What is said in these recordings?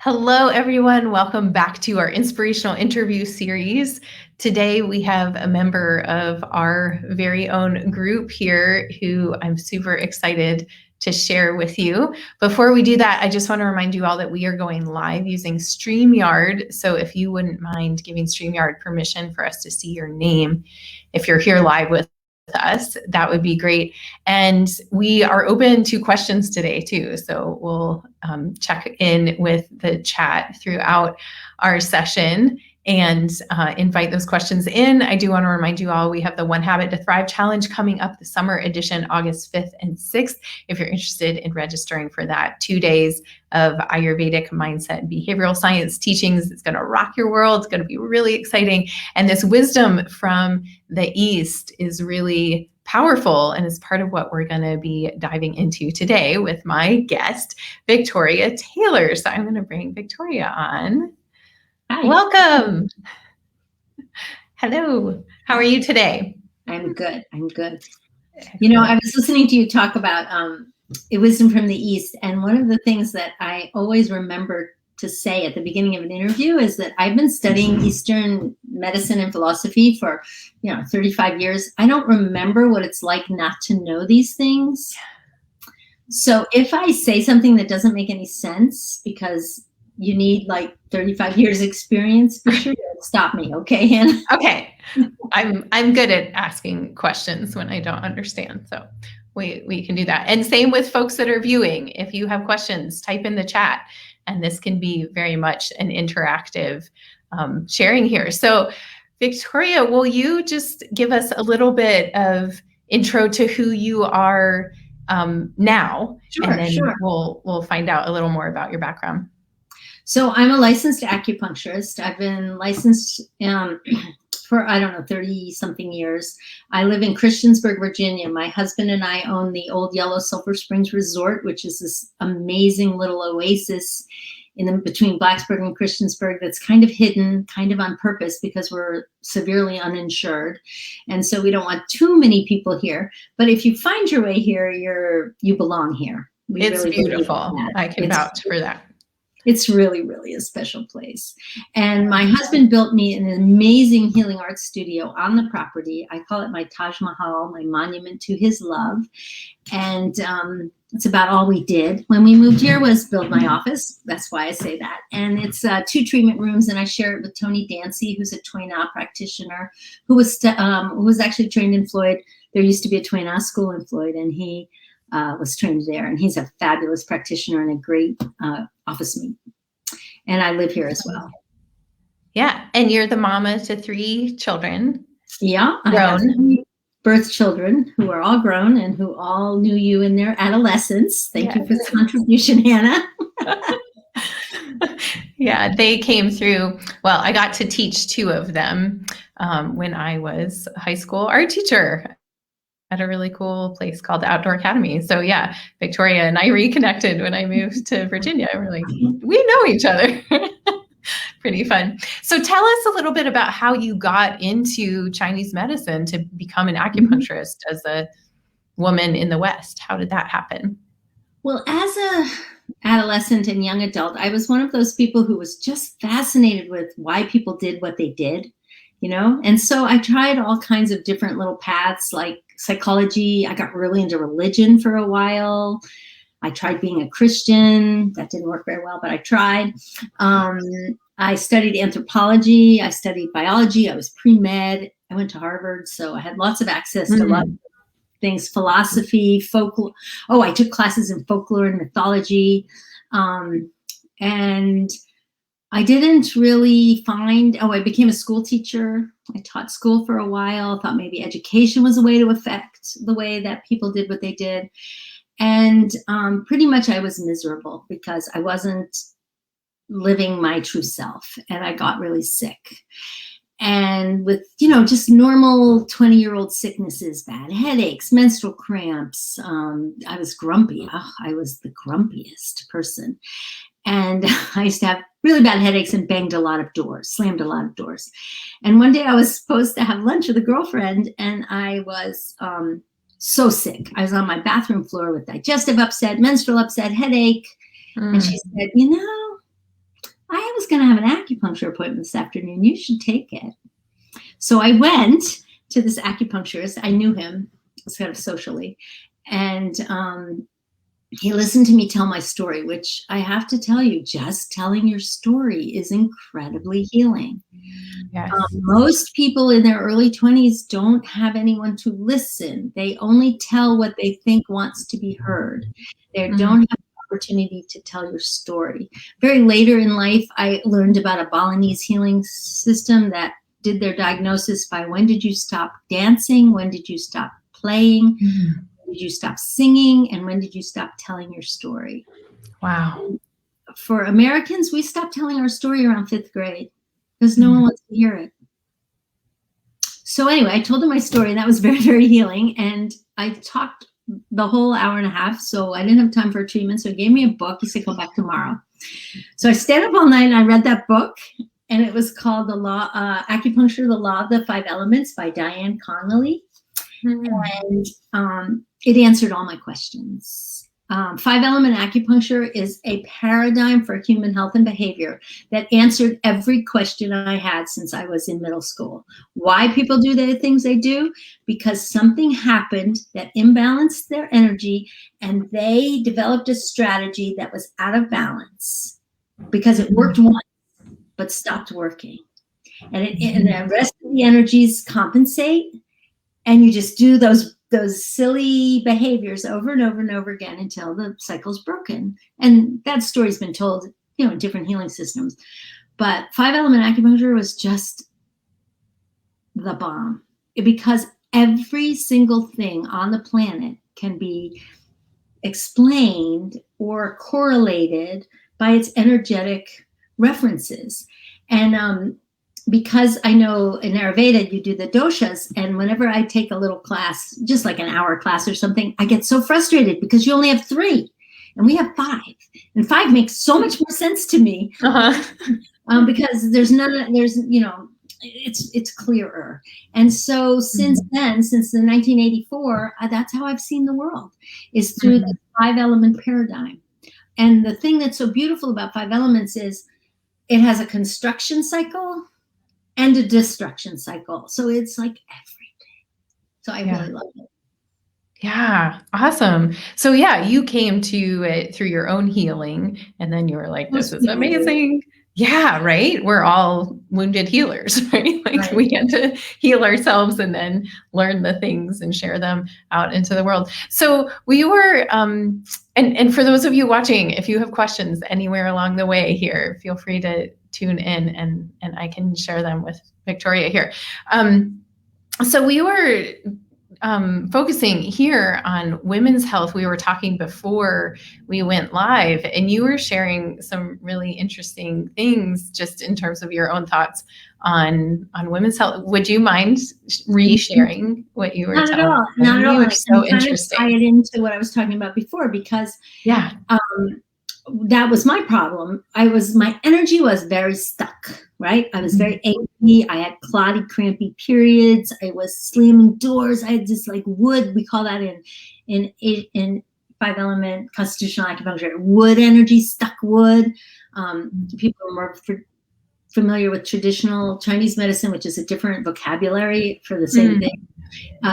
Hello, everyone. Welcome back to our inspirational interview series. Today, we have a member of our very own group here who I'm super excited to share with you. Before we do that, I just want to remind you all that we are going live using StreamYard. So if you wouldn't mind giving StreamYard permission for us to see your name, if you're here live with us, that would be great. And we are open to questions today too. So we'll check in with the chat throughout our session and invite those questions in. I do want to remind you all, we have the One Habit to Thrive Challenge coming up, the summer edition, August 5th and 6th. If you're interested in registering for that, 2 days of Ayurvedic mindset and behavioral science teachings. It's going to rock your world. It's going to be really exciting. And this wisdom from the East is really powerful and is part of what we're going to be diving into today with my guest, Victoria Taylor. So I'm going to bring Victoria on. Hi. Welcome. Hello. How are you today? I'm good. You know, I was listening to you talk about wisdom from the East. And one of the things that I always remember to say at the beginning of an interview is that I've been studying Eastern medicine and philosophy for, 35 years. I don't remember what it's like not to know these things. So if I say something that doesn't make any sense because you need like 35 years experience, for sure, stop me. Okay, Hannah? Okay. I'm good at asking questions when I don't understand. So we can do that. And same with folks that are viewing. If you have questions, type in the chat. And this can be very much an interactive sharing here. So Victoria, will you just give us a little bit of intro to who you are now? Sure, and then we'll find out a little more about your background. So I'm a licensed acupuncturist. I've been licensed for, 30 something years. I live in Christiansburg, Virginia. My husband and I own the Old Yellow Sulphur Springs Resort, which is this amazing little oasis between Blacksburg and Christiansburg that's kind of hidden, kind of on purpose because we're severely uninsured. And so we don't want too many people here. But if you find your way here, you belong here. It's really beautiful. I can vouch for that. It's really, really a special place. And my husband built me an amazing healing arts studio on the property. I call it my Taj Mahal, my monument to his love. And it's about all we did when we moved here was build my office. That's why I say that. And it's 2 treatment rooms, and I share it with Tony Dancy, who's a Tui Na practitioner, who was actually trained in Floyd. There used to be a Tui Na school in Floyd, and he was trained there, and he's a fabulous practitioner and a great office mate. And I live here as well. Yeah, and you're the mama to 3 children. Yeah, grown. I have 3 birth children who are all grown and who all knew you in their adolescence. Thank you for the contribution, Hannah. Yeah, they came through. Well, I got to teach 2 of them when I was a high school art teacher at a really cool place called the Outdoor Academy. So yeah, Victoria and I reconnected when I moved to Virginia. We're like, we know each other. Pretty fun. So tell us a little bit about how you got into Chinese medicine to become an acupuncturist as a woman in the West. How did that happen? Well, as a adolescent and young adult, I was one of those people who was just fascinated with why people did what they did, And so I tried all kinds of different little paths like psychology. I got really into religion for a while. I tried being a Christian. That didn't work very well, but I tried. I studied anthropology. I studied biology. I was pre-med. I went to Harvard, so I had lots of access to a lot of things, philosophy, folklore. Oh, I took classes in folklore and mythology. And I didn't really I became a school teacher. I taught school for a while, thought maybe education was a way to affect the way that people did what they did. And pretty much I was miserable because I wasn't living my true self, and I got really sick. And with, just normal 20-year-old sicknesses, bad headaches, menstrual cramps. I was grumpy. I was the grumpiest person. And I used to have really bad headaches and slammed a lot of doors. And one day I was supposed to have lunch with a girlfriend, and I was so sick. I was on my bathroom floor with digestive upset, menstrual upset, headache. And she said, I was going to have an acupuncture appointment this afternoon. You should take it. So I went to this acupuncturist. I knew him sort of socially. And he listened to me tell my story, which I have to tell you, just telling your story is incredibly healing. Yes. Most people in their early 20s don't have anyone to listen. They only tell what they think wants to be heard. They don't have the opportunity to tell your story. Very later in life, I learned about a Balinese healing system that did their diagnosis by when did you stop dancing, when did you stop playing, when did you stop singing, and when did you stop telling your story. Wow. For Americans, we stopped telling our story around 5th grade because no one wants to hear it. So anyway, I told him my story, and that was very, very healing. And I talked the whole hour and a half, so I didn't have time for a treatment. So he gave me a book. He said, come back tomorrow. So I stayed up all night and I read that book. And it was called Acupuncture, the Law of the 5 Elements by Diane Connolly. And it answered all my questions. 5-element acupuncture is a paradigm for human health and behavior that answered every question I had since I was in middle school. Why people do the things they do? Because something happened that imbalanced their energy, and they developed a strategy that was out of balance because it worked once but stopped working. And the rest of the energies compensate, and you just do those silly behaviors over and over and over again until the cycle's broken. And that story's been told, in different healing systems. But 5-element acupuncture was just the bomb, because every single thing on the planet can be explained or correlated by its energetic references. And because I know in Ayurveda you do the doshas, and whenever I take a little class, just like an hour class or something, I get so frustrated because you only have 3 and we have 5, and 5 makes so much more sense to me because there's it's clearer. And so since then, since the 1984, that's how I've seen the world, is through the 5-element paradigm. And the thing that's so beautiful about 5 elements is it has a construction cycle and a destruction cycle. So it's like everything. So I really love it. Yeah. Awesome. So you came to it through your own healing, and then you were like, this is amazing. Yeah. Right. We're all wounded healers, right? We get to heal ourselves and then learn the things and share them out into the world. So we were, and for those of you watching, if you have questions anywhere along the way here, feel free to tune in and I can share them with Victoria here. So we were focusing here on women's health. We were talking before we went live, and you were sharing some really interesting things just in terms of your own thoughts on women's health. Would you mind re-sharing what you were telling me? Not at all. You were so interesting. Tie it into what I was talking about before, because that was my problem. My energy was very stuck, right? I was very angry. I had clotty, crampy periods. I was slamming doors. I had this like wood. We call that in 5-element constitutional acupuncture, wood energy, stuck wood. People are more familiar with traditional Chinese medicine, which is a different vocabulary for the same thing.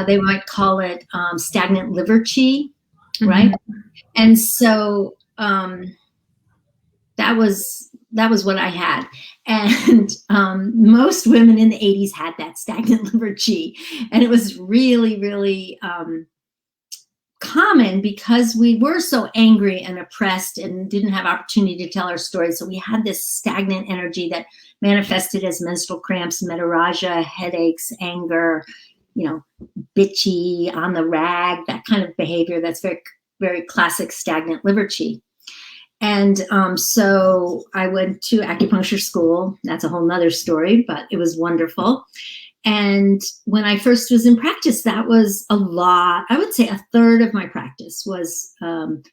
They might call it stagnant liver qi, right? And so that was what I had. And most women in the 80s had that stagnant liver qi. And it was really, really common because we were so angry and oppressed and didn't have opportunity to tell our stories. So we had this stagnant energy that manifested as menstrual cramps, metaraja, headaches, anger, bitchy, on the rag, that kind of behavior. That's very, very classic stagnant liver qi. And so I went to acupuncture school. That's a whole nother story, but it was wonderful. And when I first was in practice, that was a lot. I would say a third of my practice was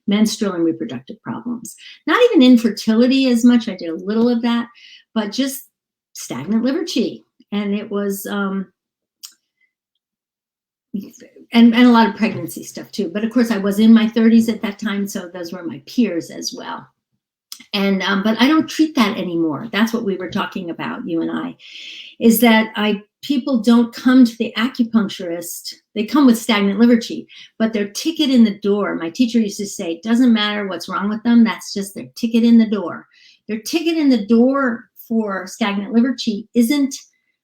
menstrual and reproductive problems. Not even infertility as much. I did a little of that, but just stagnant liver qi. And it was, and a lot of pregnancy stuff too. But of course, I was in my 30s at that time, so those were my peers as well. And but I don't treat that anymore. That's what we were talking about, you and I, is that people don't come to the acupuncturist. They come with stagnant liver qi, but their ticket in the door, my teacher used to say, it doesn't matter what's wrong with them. That's just their ticket in the door. Their ticket in the door for stagnant liver qi isn't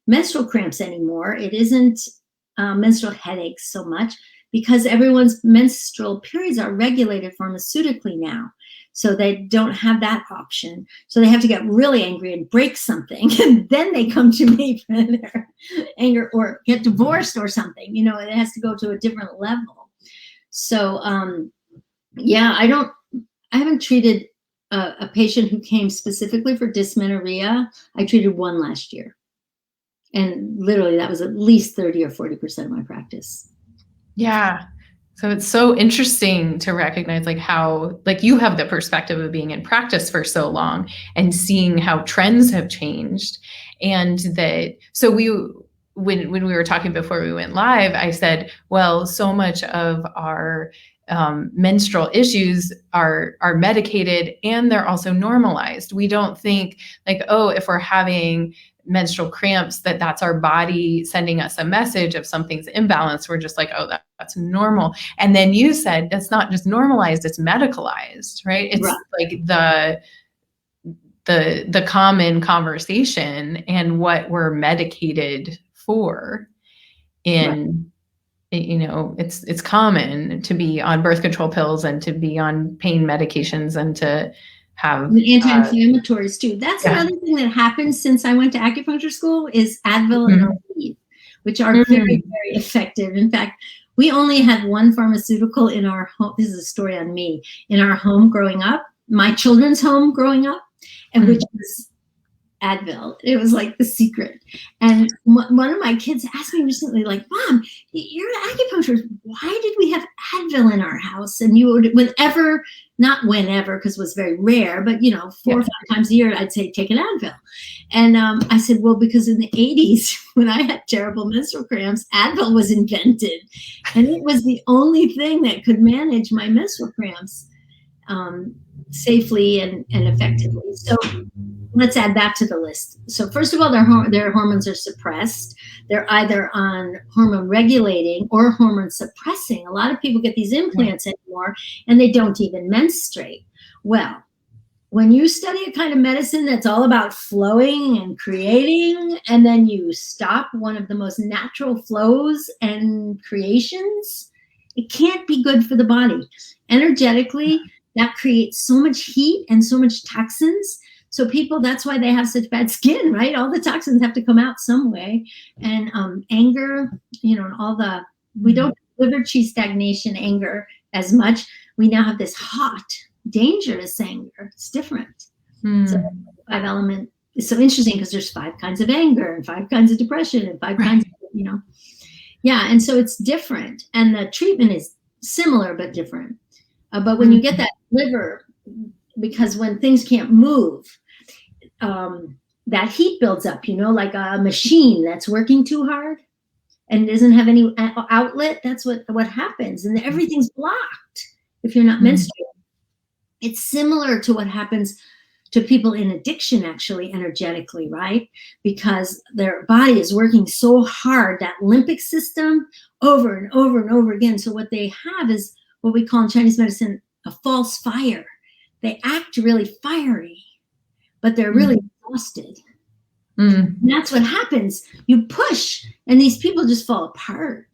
menstrual cramps anymore. It isn't menstrual headaches so much, because everyone's menstrual periods are regulated pharmaceutically now. So they don't have that option. So they have to get really angry and break something. And then they come to me for their anger, or get divorced or something. You know, it has to go to a different level. So, yeah, I haven't treated a patient who came specifically for dysmenorrhea. I treated one last year. And literally that was at least 30 or 40% of my practice. Yeah. So it's so interesting to recognize like how, like you have the perspective of being in practice for so long and seeing how trends have changed. And that, so when we were talking before we went live, I said, well, so much of our menstrual issues are medicated, and they're also normalized. We don't think like, oh, if we're having menstrual cramps, that's our body sending us a message of something's imbalanced. We're just like, oh, that's normal. And then you said it's not just normalized, it's medicalized, right? It's right. Like the common conversation and what we're medicated for. In you know, it's common to be on birth control pills and to be on pain medications and to have anti-inflammatories too. That's another thing that happened since I went to acupuncture school is Advil and Aleve, which are very, very effective. In fact, we only had one pharmaceutical in our home. This is a story on me. In our home growing up, my children's home growing up, and which was Advil. It was like the secret. And one of my kids asked me recently, like, Mom, you're an acupuncturist. Why did we have Advil in our house? And you would, not whenever, because it was very rare, but, 4 or 5 times a year, I'd say, take an Advil. And I said, well, because in the 80s, when I had terrible menstrual cramps, Advil was invented. And it was the only thing that could manage my menstrual cramps safely and effectively. So let's add that to the list. So first of all, their hormones are suppressed. They're either on hormone regulating or hormone suppressing. A lot of people get these implants anymore and they don't even menstruate. Well, when you study a kind of medicine that's all about flowing and creating, and then you stop one of the most natural flows and creations, it can't be good for the body. Energetically, that creates so much heat and so much toxins. So people, that's why they have such bad skin, right? All the toxins have to come out some way. And anger, and all we don't have liver qi stagnation anger as much. We now have this hot, dangerous anger. It's different. So 5 element is so interesting because there's 5 kinds of anger and 5 kinds of depression and 5 kinds of, Yeah, and so it's different. And the treatment is similar but different. But when you get that liver, because when things can't move, that heat builds up, like a machine that's working too hard and doesn't have any outlet. That's what happens. And everything's blocked if you're not menstruating. It's similar to what happens to people in addiction, actually, energetically, right? Because their body is working so hard, that limbic system, over and over and over again. So what they have is what we call in Chinese medicine a false fire. They act really fiery, but they're really exhausted. And that's what happens. You push, and these people just fall apart.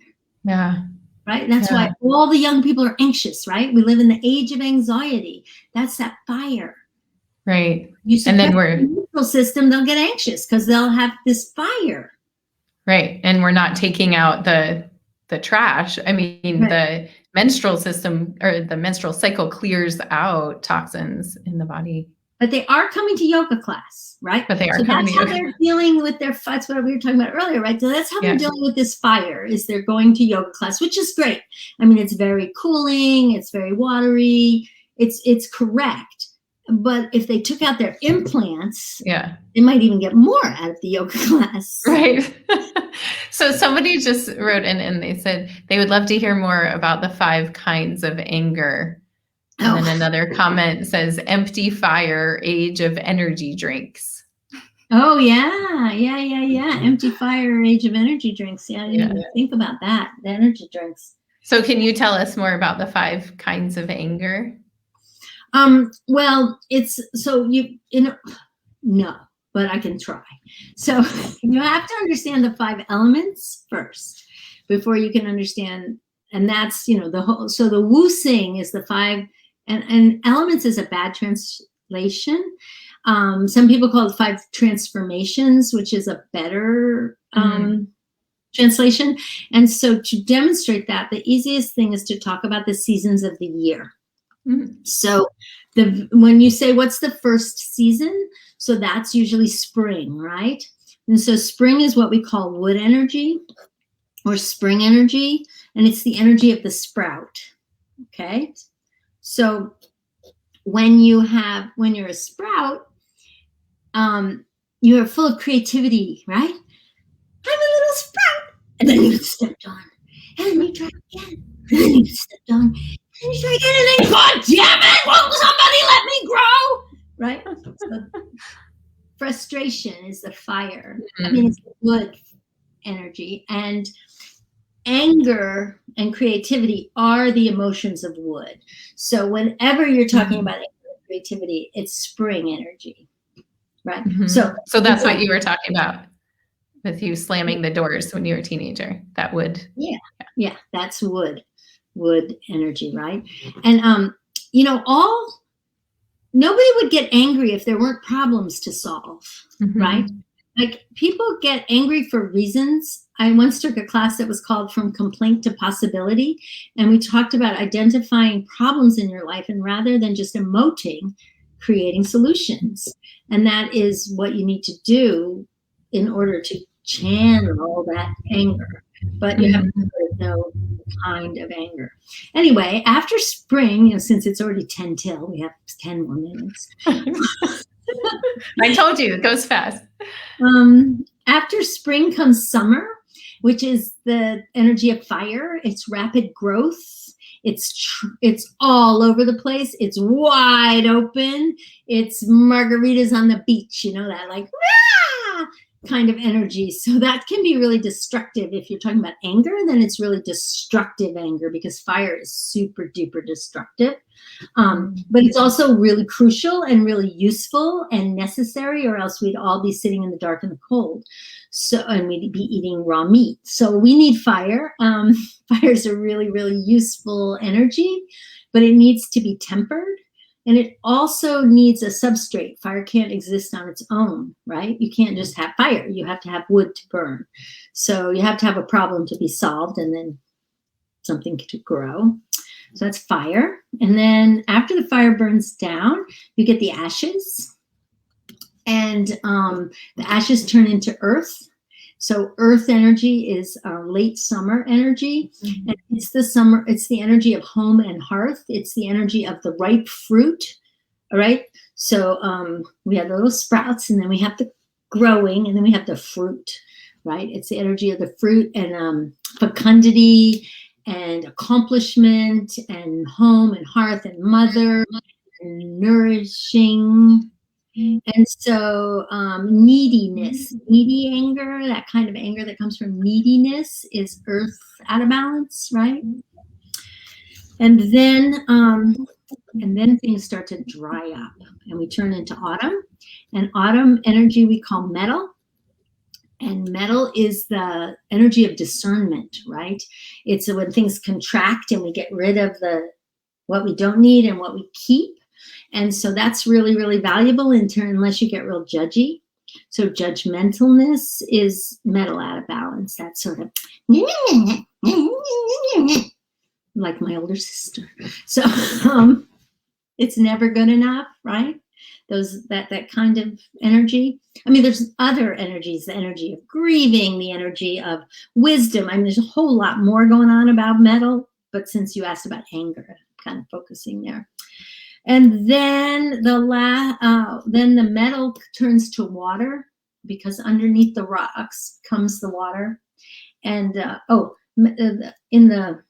Yeah. Right? That's why all the young people are anxious, right? We live in the age of anxiety. That's that fire. Right. And then the neutral system, they'll get anxious because they'll have this fire. Right. And we're not taking out the trash. I mean, the menstrual system or the menstrual cycle clears out toxins in the body. But they are coming to yoga class, right? But they are so coming that's how they're dealing with their fights, what we were talking about earlier, right? So that's how they're dealing with this fire, is they're going to yoga class, which is great. I mean, it's very cooling, it's very watery, it's correct. But if they took out their implants, they might even get more out of the yoga class. Right. So somebody just wrote in and they said they would love to hear more about the 5 kinds of anger. And then Oh, another comment says, empty fire, age of energy drinks. oh yeah. Empty fire, age of energy drinks. Yeah, I didn't even think about that. The energy drinks. So can you tell us more about the 5 kinds of anger? Well, it's so no, but I can try. So you have to understand the 5 elements first before you can understand, and that's, the whole, so the Wu Sing is the 5, and elements is a bad translation. Some people call it 5 transformations, which is a better translation. And so to demonstrate that, the easiest thing is to talk about the seasons of the year. So when you say what's the first season, so that's usually spring, right? And so spring is what we call wood energy or spring energy, and it's the energy of the sprout. Okay, so when you're a sprout, you're full of creativity, right? I'm a little sprout, and then you get stepped on, and then you try again, and then you get stepped on, and you try again, and then God damn it, won't somebody let me grow? Right? So frustration is the fire. I mean, it's the wood energy, and anger and creativity are the emotions of wood. So whenever you're talking about anger and creativity, it's spring energy, right? So that's what you were talking about with you slamming the doors when you were a teenager. That would. Yeah, that's wood energy, right? And nobody would get angry if there weren't problems to solve, right? Like, people get angry for reasons. I once took a class that was called From Complaint to Possibility, and we talked about identifying problems in your life, and rather than just emoting, creating solutions. And that is what you need to do in order to channel that anger. But you have to know the kind of anger. Anyway, after spring, since it's already 10 till, we have 10 more minutes. I told you, it goes fast. After spring comes summer, which is the energy of fire. It's rapid growth. It's all over the place. It's wide open. It's margaritas on the beach, that like, rah! Kind of energy. So that can be really destructive. If you're talking about anger, then it's really destructive anger, because fire is super duper destructive. But it's also really crucial and really useful and necessary, or else we'd all be sitting in the dark and the cold. So, and we'd be eating raw meat. So we need fire. Fire is a really, really useful energy, but it needs to be tempered. And it also needs a substrate. Fire can't exist on its own, right? You can't just have fire. You have to have wood to burn. So you have to have a problem to be solved, and then something to grow. So that's fire. And then after the fire burns down, you get the ashes. And the ashes turn into earth. So earth energy is late summer energy. And it's the energy of home and hearth. It's the energy of the ripe fruit. All right. So we have the little sprouts, and then we have the growing, and then we have the fruit, right? It's the energy of the fruit, and fecundity and accomplishment and home and hearth and mother and nourishing. And so neediness, needy anger, that kind of anger that comes from neediness, is earth out of balance, right? And then things start to dry up, and we turn into autumn. And autumn energy we call metal. And metal is the energy of discernment, right? It's when things contract and we get rid of what we don't need and what we keep. And so that's really, really valuable unless you get real judgy. So judgmentalness is metal out of balance. That sort of like my older sister. So it's never good enough, right? That kind of energy. I mean, there's other energies, the energy of grieving, the energy of wisdom. I mean, there's a whole lot more going on about metal, but since you asked about anger, I'm kind of focusing there. And then the metal turns to water, because underneath the rocks comes the water. And in the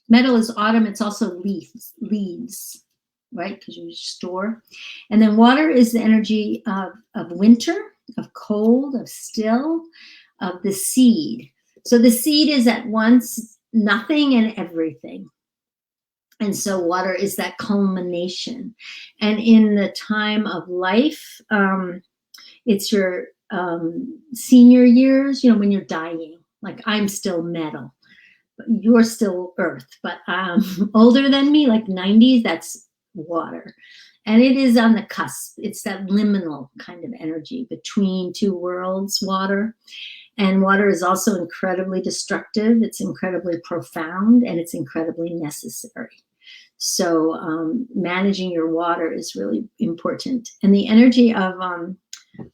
metal is autumn. It's also leaves. right? Because you store. And then water is the energy of winter, of cold, of still, of the seed. So the seed is at once nothing and everything. And so water is that culmination. And in the time of life, it's your senior years, when you're dying. Like, I'm still metal, but you're still earth. But older than me, like 90s, that's water. And it is on the cusp. It's that liminal kind of energy between two worlds, water. And water is also incredibly destructive. It's incredibly profound, and it's incredibly necessary. So managing your water is really important. And the energy of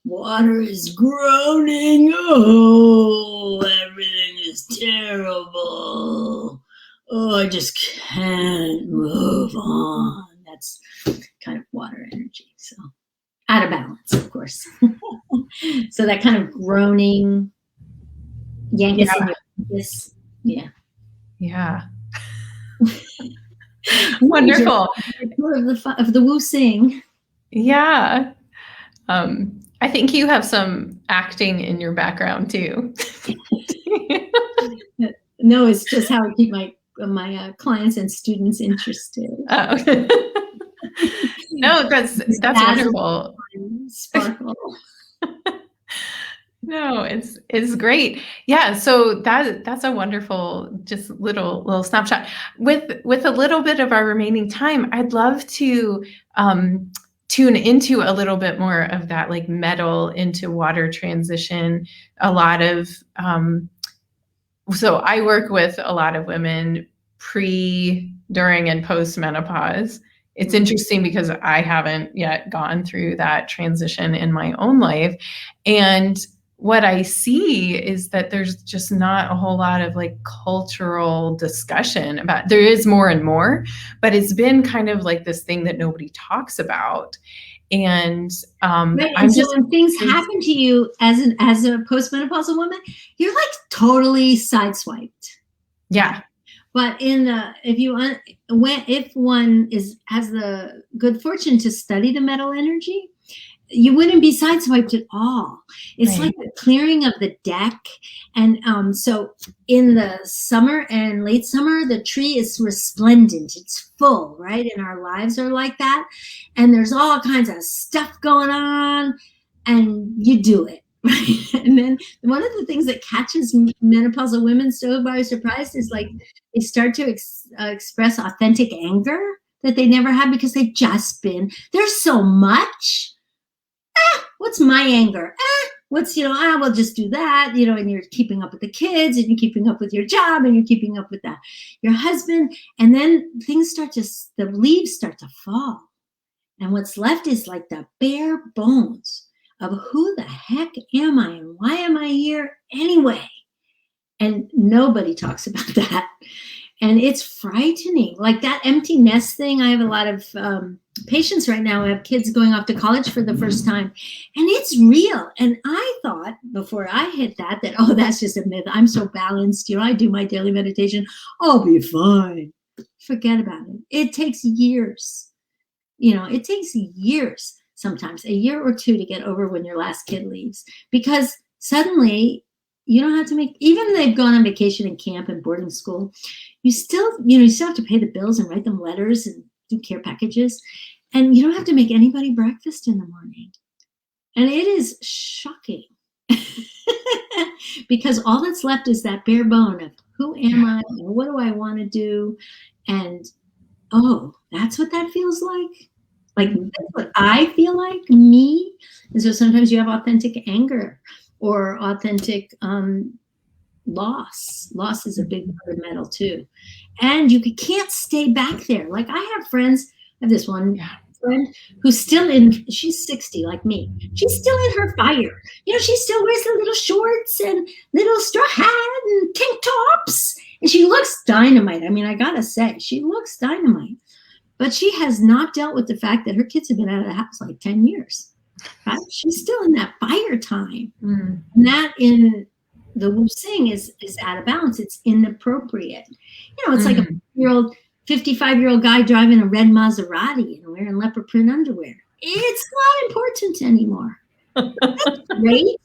water is groaning. Oh, everything is terrible. Oh, I just can't move on. That's kind of water energy. So out of balance, of course. So that kind of groaning, yankus in your face. Yeah. Yeah. Wonderful. Of the Wu Sing. Yeah. I think you have some acting in your background too. No, it's just how I keep my clients and students interested. Oh. No, that's wonderful. Sparkle. No, it's great. Yeah, so that's a wonderful just little snapshot. With a little bit of our remaining time, I'd love to tune into a little bit more of that, like metal into water transition. A lot of so I work with a lot of women pre, during, and post menopause. It's interesting because I haven't yet gone through that transition in my own life. And what I see is that there's just not a whole lot of like cultural discussion about, there is more and more, but it's been kind of like this thing that nobody talks about. And right. And so when things happen to you as a postmenopausal woman, you're like totally sideswiped. Yeah. But if one has the good fortune to study the metal energy, you wouldn't be sideswiped at all. It's right. Like the clearing of the deck. And so in the summer and late summer, the tree is resplendent. It's full, right? And our lives are like that. And there's all kinds of stuff going on, and you do it. Right? And then one of the things that catches menopausal women so by surprise is like they start to express authentic anger that they never had because they've just been, there's so much. What's my anger? What's, we'll just do that, and you're keeping up with the kids, and you're keeping up with your job, and you're keeping up with your husband. And then the leaves start to fall. And what's left is like the bare bones of who the heck am I and why am I here anyway? And nobody talks about that. And it's frightening. Like that empty nest thing. I have a lot of patients right now who have kids going off to college for the first time. And it's real. And I thought before I hit that, oh, that's just a myth. I'm so balanced. I do my daily meditation. I'll be fine. Forget about it. It takes years. It takes years, sometimes a year or two to get over when your last kid leaves. Because suddenly you don't have to even they've gone on vacation and camp and boarding school, you still have to pay the bills and write them letters and do care packages. And you don't have to make anybody breakfast in the morning. And it is shocking because all that's left is that bare bone of who am I and what do I want to do? And that's what that feels like. Like that's what I feel like, me. And so sometimes you have authentic anger or authentic loss. Loss is a big part of metal too. And you can't stay back there. Like I have friends, I have this one friend who's still she's 60 like me. She's still in her fire. She still wears the little shorts and little straw hat and tank tops. And she looks dynamite. I mean, I gotta say, she looks dynamite. But she has not dealt with the fact that her kids have been out of the house like 10 years. Right? She's still in that fire time. And that in the Wu Sing is out of balance. It's inappropriate. It's like a 4-year-old 55-year-old guy driving a red Maserati and wearing leopard print underwear. It's not important anymore. That's great,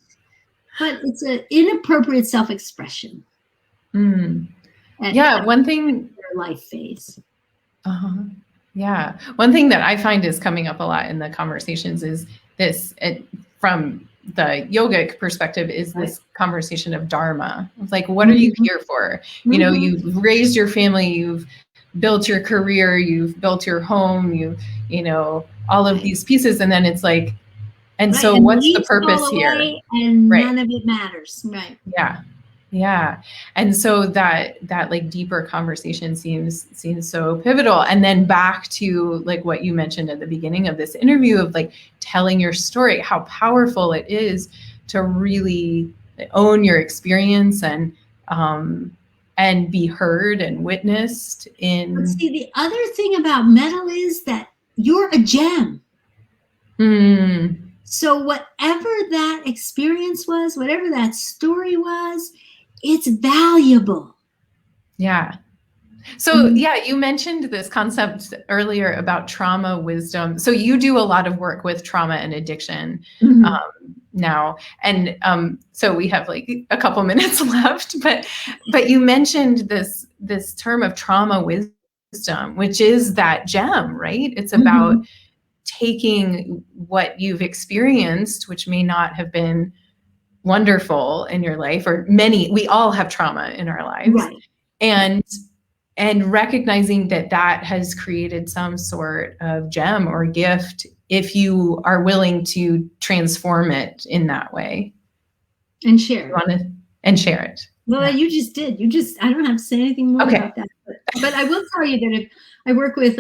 but it's an inappropriate self-expression. Yeah, one thing. Their life phase. Yeah, one thing that I find is coming up a lot in the conversations is this, from the yogic perspective, is this conversation of dharma. It's like, what are you here for? You know, you've raised your family, you've built your career, you've built your home, you know, all of these pieces, and then it's like, and so what's the purpose here? And none of it matters. Right. Yeah. And so that like deeper conversation seems so pivotal. And then back to like what you mentioned at the beginning of this interview of like telling your story, how powerful it is to really own your experience and be heard and witnessed in. But see, the other thing about metal is that you're a gem. So whatever that experience was, whatever that story was, it's valuable. Yeah. So yeah, you mentioned this concept earlier about trauma wisdom. So you do a lot of work with trauma and addiction now. And so we have like a couple minutes left, but you mentioned this term of trauma wisdom, which is that gem, right? It's about taking what you've experienced, which may not have been wonderful in your life, or we all have trauma in our lives, and recognizing that has created some sort of gem or gift if you are willing to transform it in that way and share it. Well, you just did. I don't have to say anything more about that. But I will tell you that I work with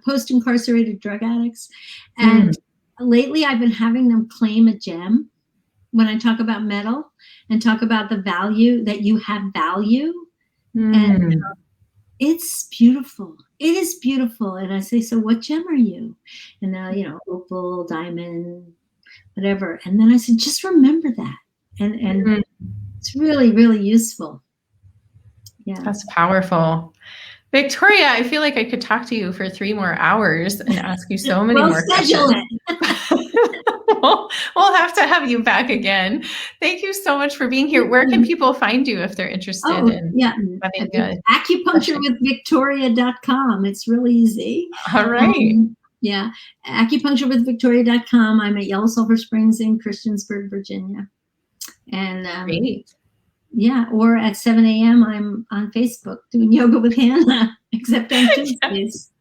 post-incarcerated drug addicts, and lately I've been having them claim a gem when I talk about metal and talk about the value, that you have value. And it's beautiful. It is beautiful. And I say, so what gem are you? And they're, opal, diamond, whatever. And then I said, just remember that. And it's really, really useful. Yeah. That's powerful. Victoria, I feel like I could talk to you for 3 more hours and ask you so many more questions. We'll have to have you back again. Thank you so much for being here. Where can people find you if they're interested in having acupuncturewithvictoria.com. It's really easy. All right. acupuncturewithvictoria.com. I'm at Yellow Sulphur Springs in Christiansburg, Virginia. And great. Yeah, or at 7 a.m. I'm on Facebook doing yoga with Hannah, except on Tuesdays.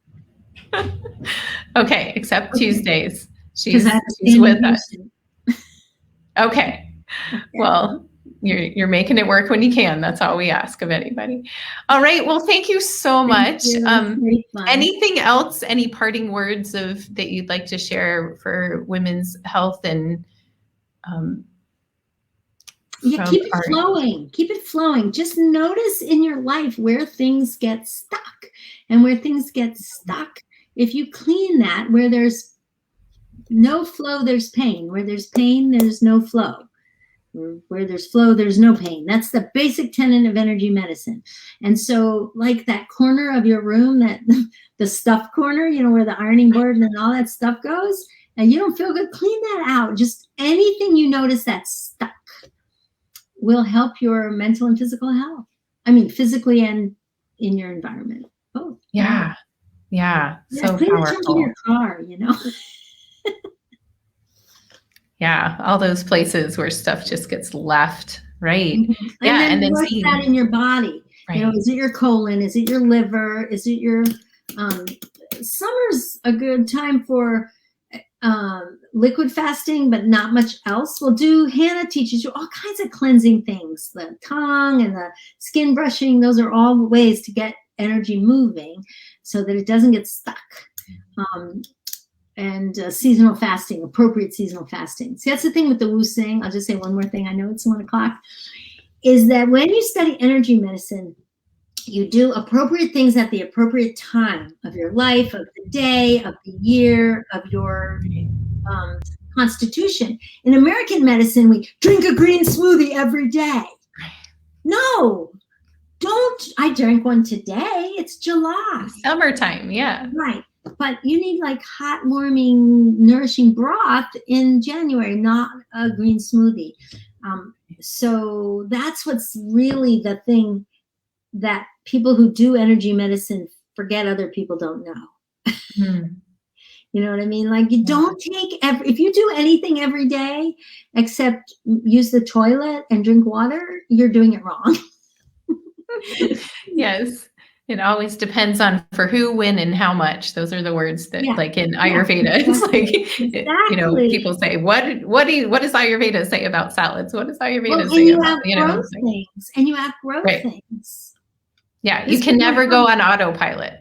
Okay, except Tuesdays. She's with us. Okay. Well, you're making it work when you can. That's all we ask of anybody. All right. Well, thank you so much. Anything else? Any parting words that you'd like to share for women's health and keep it flowing. Keep it flowing. Just notice in your life where things get stuck. And where things get stuck, if you clean that, where there's no flow, there's pain. Where there's pain, there's no flow. Where there's flow, there's no pain. That's the basic tenet of energy medicine. And so like that corner of your room, that the stuff corner, where the ironing board and all that stuff goes, and you don't feel good, clean that out. Just anything you notice that's stuck will help your mental and physical health. I mean, physically and in your environment. Both. Yeah. So clean powerful. the junk in your car, Yeah, all those places where stuff just gets left, right? Yeah, and then what's that in your body? Right. Is it your colon? Is it your liver? Is it your summer's a good time for liquid fasting, but not much else. Hannah teaches you all kinds of cleansing things, the tongue and the skin brushing. Those are all ways to get energy moving so that it doesn't get stuck. And seasonal fasting, appropriate seasonal fasting. See, that's the thing with the Wu Sing. I'll just say one more thing. I know it's 1 o'clock. Is that when you study energy medicine, you do appropriate things at the appropriate time of your life, of the day, of the year, of your constitution. In American medicine, we drink a green smoothie every day. No, I drank one today. It's July. Summertime, yeah. Right. But you need like hot, warming, nourishing broth in January, not a green smoothie. So that's what's really the thing that people who do energy medicine forget other people don't know. Mm. You know what I mean? Like you don't take if you do anything every day except use the toilet and drink water, you're doing it wrong. Yes. It always depends on for who, when, and how much. Those are the words that, like in Ayurveda, it's like, people say, what does Ayurveda say about salads? What does Ayurveda say about, things, and you have growth things. Yeah, you can never go on autopilot.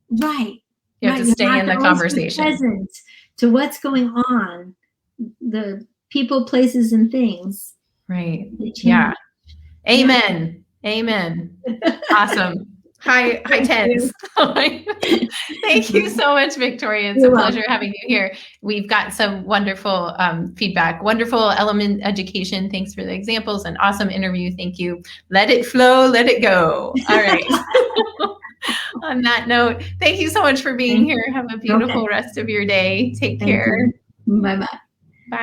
Right. You have to stay in the conversation. Be present to what's going on, the people, places, and things. Right. Yeah. Amen. Amen. Awesome. High tens. Thank you so much, Victoria. It's a pleasure having you here. We've got some wonderful feedback, wonderful element education. Thanks for the examples. An awesome interview. Thank you. Let it flow. Let it go. All right. On that note, thank you so much for being here. Have a beautiful rest of your day. Take care. Bye-bye. Bye.